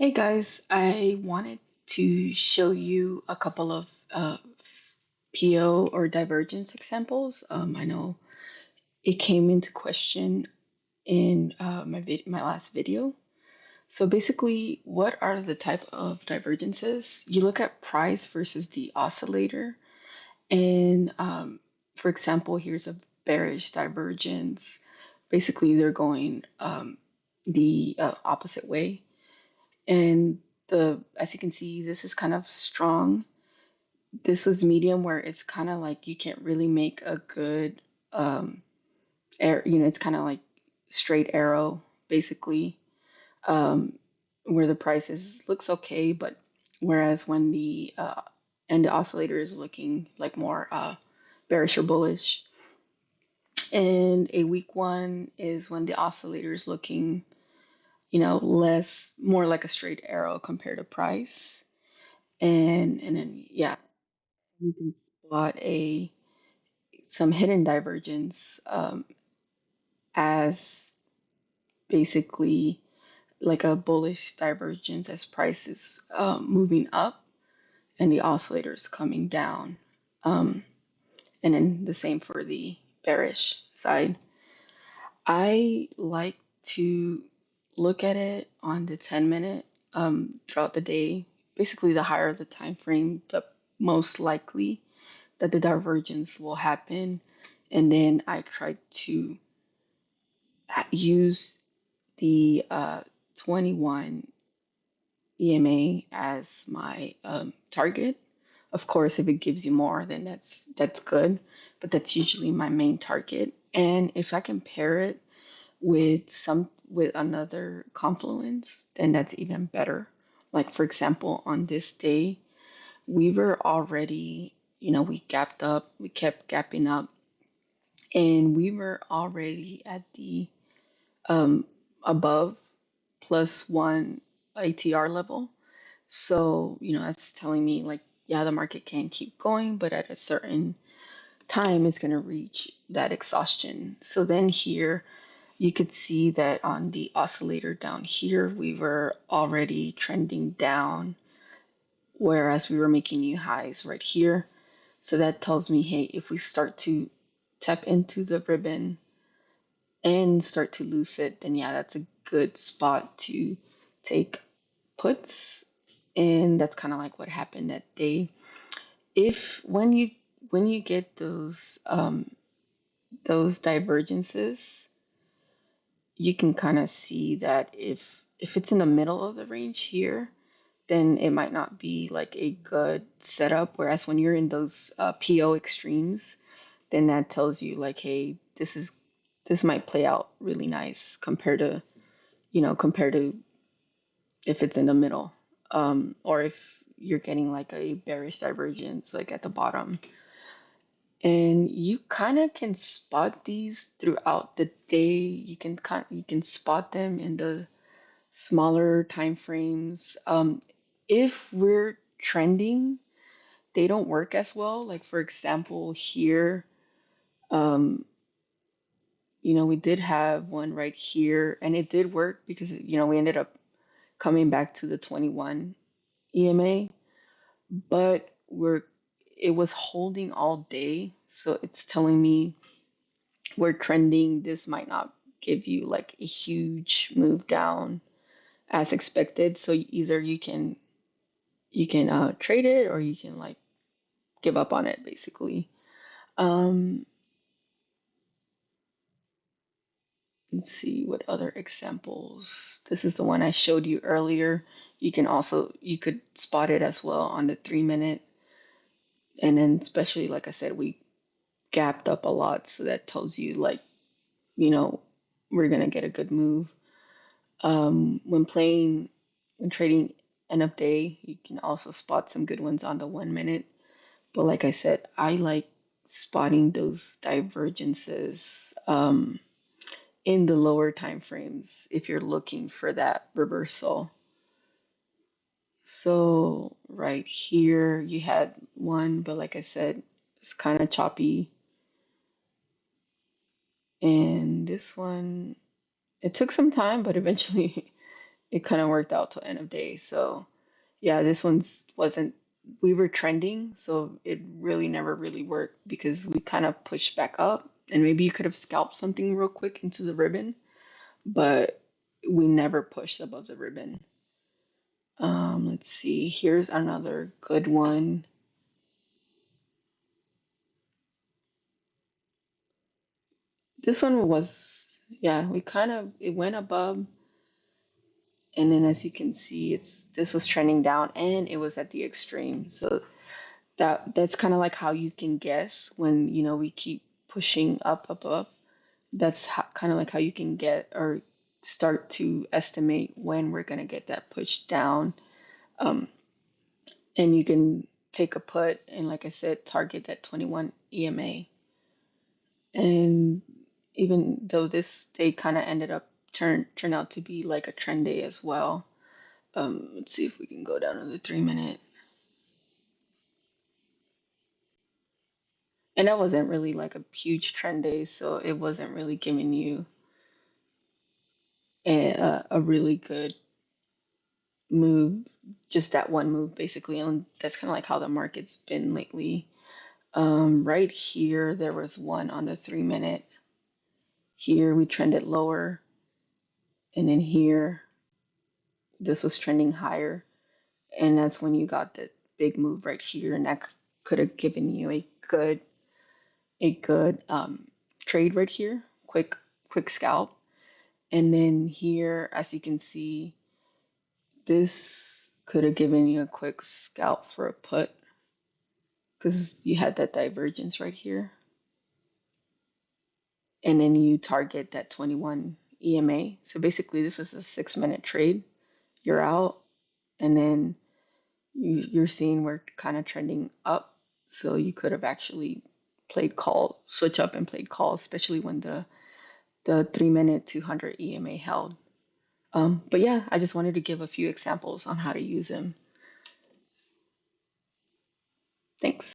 Hey guys, I wanted to show you a couple of PO or divergence examples. I know it came into question in my last video. So basically, what are the type of divergences? You look at price versus the oscillator, and for example, here's a bearish divergence. Basically, they're going the opposite way. And as you can see, this is kind of strong. This was medium where it's kind of like you can't really make a good it's kind of like straight arrow basically. Um, where the price is looks okay, but whereas when the oscillator is looking like more bearish or bullish. And a weak one is when the oscillator is looking, less more like a straight arrow compared to price. And then yeah, you can spot a some hidden divergence as basically like a bullish divergence as price is moving up and the oscillator is coming down. Um, and then the same for the bearish side. I like to look at it on the 10-minute throughout the day. Basically, the higher the time frame, the most likely that the divergence will happen. And then I try to use the 21 EMA as my target. Of course, if it gives you more, then that's good, but that's usually my main target. And if I can pair it with another confluence, then that's even better. Like for example, on this day, we were already, we gapped up, we kept gapping up, and we were already at the um, above +1 ATR level. So, that's telling me like, yeah, the market can keep going, but at a certain time, it's going to reach that exhaustion. So then here, you could see that on the oscillator down here, we were already trending down, whereas we were making new highs right here. So that tells me, hey, if we start to tap into the ribbon and start to lose it, then yeah, that's a good spot to take puts. And that's kind of like what happened that day. If when you get those divergences, you can kind of see that if it's in the middle of the range here, then it might not be like a good setup. Whereas when you're in those PO extremes, then that tells you like, hey, this might play out really nice compared to if it's in the middle, or if you're getting like a bearish divergence like at the bottom. And you kind of can spot these throughout the day. You can spot them in the smaller time frames. If we're trending, they don't work as well. Like for example, here, um, we did have one right here, and it did work because we ended up coming back to the 21 EMA, but it was holding all day, so it's telling me we're trending. This might not give you like a huge move down as expected. So either you can trade it or you can like give up on it basically. Um, let's see what other examples. This is the one I showed you earlier. You could spot it as well on the 3-minute, and then especially like I said, we gapped up a lot, so that tells you like you know we're gonna get a good move. When trading end of day, you can also spot some good ones on the 1 minute. But like I said, I like spotting those divergences in the lower time frames if you're looking for that reversal. So right here you had one, but like I said, it's kind of choppy. And this one, it took some time, but eventually it kind of worked out till end of day. So yeah, this one's wasn't. We were trending, so it really never really worked because we kind of pushed back up, and maybe you could have scalped something real quick into the ribbon, but we never pushed above the ribbon. Let's see. Here's another good one. This one was, yeah, we kind of it went above, and then as you can see, it's this was trending down, and it was at the extreme. So that's kind of like how you can guess when we keep pushing up. That's kind of like how you can get or start to estimate when we're gonna get that push down. Um, and you can take a put and, like I said, target that 21 EMA. And even though this day kind of ended up turn out to be like a trend day as well. Let's see if we can go down to the 3 minute. And that wasn't really like a huge trend day, so it wasn't really giving you a really good move, just that one move basically. And that's kind of like how the market's been lately. Right here, there was one on the 3 minute. Here we trended lower, and then here this was trending higher, and that's when you got the big move right here, and that could have given you a good trade right here, quick scalp. And then here, as you can see, this could have given you a quick scalp for a put because you had that divergence right here. And then you target that 21 EMA. So basically, this is a 6 minute trade. You're out, and then you're seeing we're kind of trending up. So you could have actually played call, switch up and played call, especially when the 3 minute 200 EMA held. But yeah, I just wanted to give a few examples on how to use them. Thanks.